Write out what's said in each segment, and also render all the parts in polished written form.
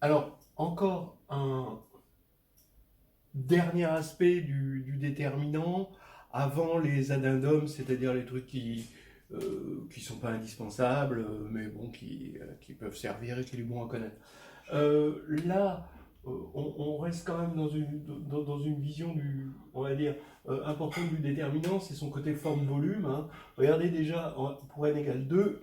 Alors, encore un dernier aspect du déterminant, avant les addendums, c'est-à-dire les trucs qui sont pas indispensables, mais bon, qui peuvent servir et qui est bon à connaître. Là, on reste quand même dans une vision on va dire, importante du déterminant, c'est son côté forme-volume. Hein. Regardez déjà, pour n égale 2,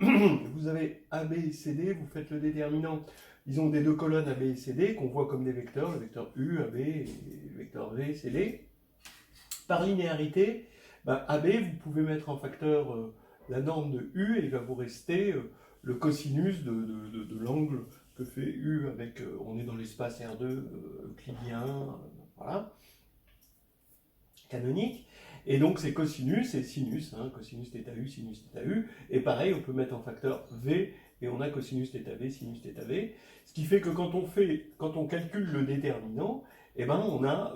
vous avez A, B et C, D, vous faites le déterminant, disons des deux colonnes A, B et C, D, qu'on voit comme des vecteurs, le vecteur U, AB, et le vecteur V, C, D. Par linéarité, AB, vous pouvez mettre en facteur la norme de U et il va vous rester le cosinus de l'angle que fait U avec, on est dans l'espace R2 euclidien, voilà, canonique. Et donc c'est cosinus et sinus, hein, cosinus θu, sinus θu. Et pareil, on peut mettre en facteur V et on a cosinus θv, sinus θv. Ce qui fait que quand on calcule le déterminant, eh ben, on a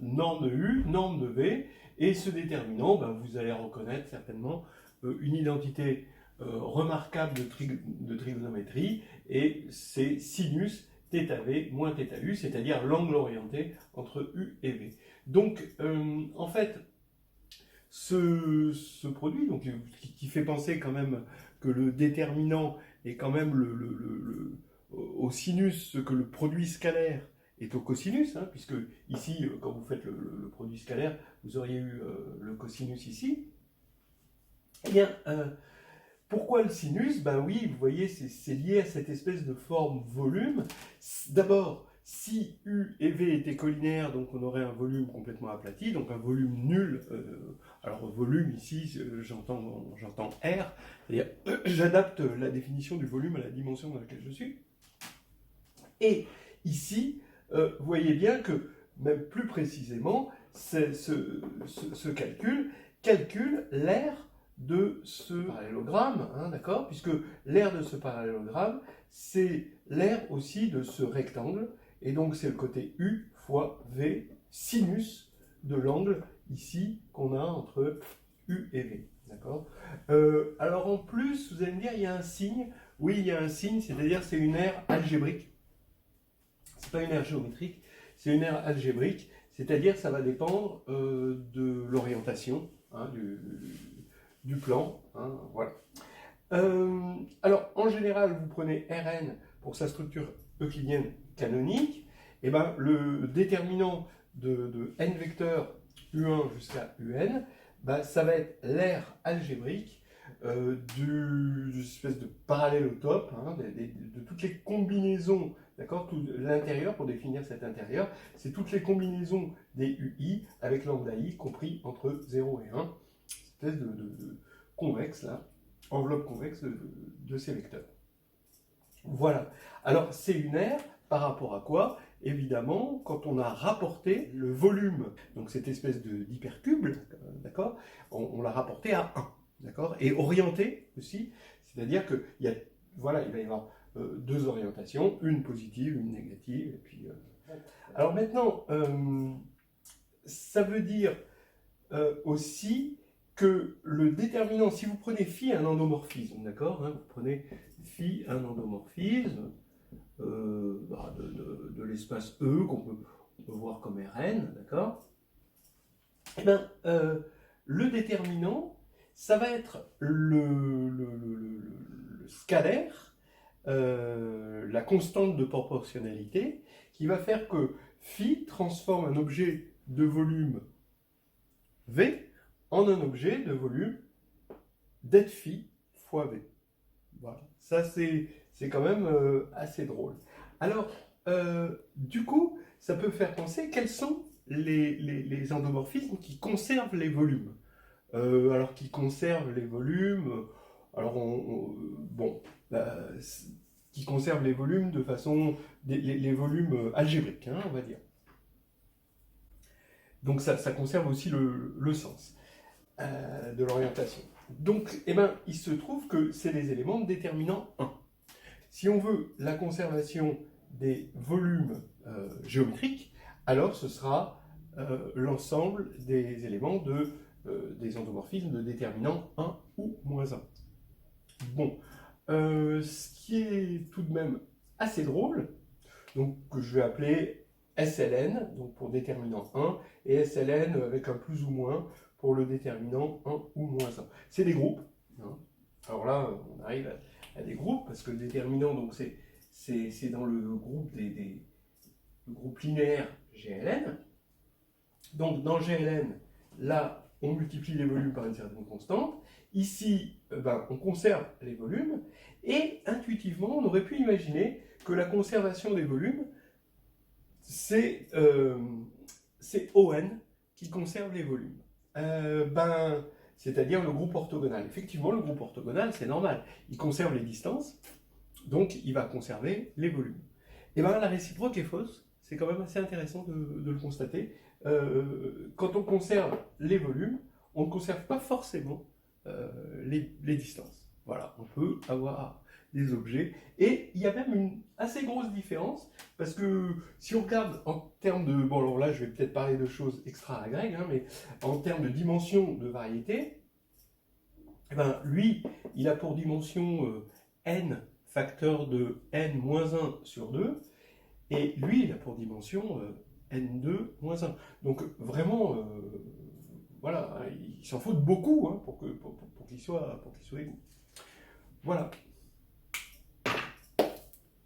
norme de U, norme de V, et ce déterminant, ben, vous allez reconnaître certainement une identité remarquable de trigonométrie, et c'est sinus θv moins θu, c'est-à-dire l'angle orienté entre U et V. Donc, en fait, ce produit, donc, qui fait penser quand même que le déterminant est quand même au sinus ce que le produit scalaire est au cosinus, hein, puisque ici, quand vous faites le produit scalaire, vous auriez eu le cosinus ici. Eh bien, pourquoi le sinus? Ben oui, vous voyez, c'est lié à cette espèce de forme-volume. D'abord, si U et V étaient collinaires, donc on aurait un volume complètement aplati, donc un volume nul. Alors volume ici, j'entends R, c'est-à-dire j'adapte la définition du volume à la dimension dans laquelle je suis. Et ici, vous voyez bien que, même plus précisément, ce calcule l'aire de ce parallélogramme, hein, d'accord? Puisque l'aire de ce parallélogramme, c'est l'aire aussi de ce rectangle, et donc c'est le côté U fois V, sinus de l'angle ici qu'on a entre U et V, d'accord? Alors en plus, vous allez me dire, il y a un signe. Oui, il y a un signe, c'est-à-dire c'est une aire algébrique. C'est pas une aire géométrique, c'est une aire algébrique, c'est-à-dire ça va dépendre de l'orientation, hein, du plan, hein, voilà. Alors, en général, vous prenez Rn pour sa structure euclidienne canonique, et ben, le déterminant de n vecteurs U1 jusqu'à Un, ben, ça va être l'aire algébrique d'une espèce de parallélotope, hein, de toutes les combinaisons, d'accord, tout l'intérieur, pour définir cet intérieur, c'est toutes les combinaisons des UI avec lambda I compris entre 0 et 1, espèce de convexe, là, enveloppe convexe de ces vecteurs. Voilà. Alors, c'est une aire par rapport à quoi? Évidemment, quand on a rapporté le volume, donc cette espèce d'hypercube, d'accord, on l'a rapporté à 1, d'accord, et orienté aussi, c'est-à-dire qu'il voilà, il va y avoir deux orientations, une positive, une négative, et puis... Alors maintenant, ça veut dire aussi que le déterminant, si vous prenez phi un endomorphisme, d'accord, hein, vous prenez phi un endomorphisme de l'espace E qu'on peut voir comme Rn, d'accord, et bien le déterminant, ça va être le scalaire, la constante de proportionnalité, qui va faire que phi transforme un objet de volume V en un objet de volume det phi fois V. Voilà. Ça, c'est quand même assez drôle. Alors, du coup, ça peut faire penser quels sont les endomorphismes qui conservent les volumes. Alors, qui conservent les volumes, alors, bon, qui conservent les volumes de façon, les volumes algébriques, hein, on va dire. Donc, ça conserve aussi le sens de l'orientation. Donc, eh ben, il se trouve que c'est les éléments déterminants 1. Si on veut la conservation des volumes géométriques, alors ce sera l'ensemble des éléments des endomorphismes de déterminant 1 ou moins 1. Bon, ce qui est tout de même assez drôle, donc que je vais appeler SLN, donc pour déterminant 1, et SLN avec un plus ou moins pour le déterminant 1 ou moins 1. C'est des groupes. Hein. Alors là, on arrive à des groupes, parce que le déterminant, donc c'est dans le groupe le groupe linéaire GLN. Donc dans GLN, là, on multiplie les volumes par une certaine constante. Ici, on conserve les volumes. Et intuitivement, on aurait pu imaginer que la conservation des volumes, c'est ON qui conserve les volumes. C'est-à-dire le groupe orthogonal. Effectivement, le groupe orthogonal, c'est normal. Il conserve les distances, donc il va conserver les volumes. Et bien la réciproque est fausse. C'est quand même assez intéressant de le constater. Quand on conserve les volumes, on ne conserve pas forcément les distances. Voilà, on peut avoir des objets. Et il y a même une assez grosse différence, parce que si on regarde en termes de... Bon, alors là, je vais peut-être parler de choses extra-agrègues, hein, mais en termes de dimension de variété, eh ben, lui, il a pour dimension n facteur de n-1 sur 2, et lui, il a pour dimension n2 moins 1. Donc vraiment, voilà, il s'en faut de beaucoup hein, pour qu'il soit égaux. Voilà.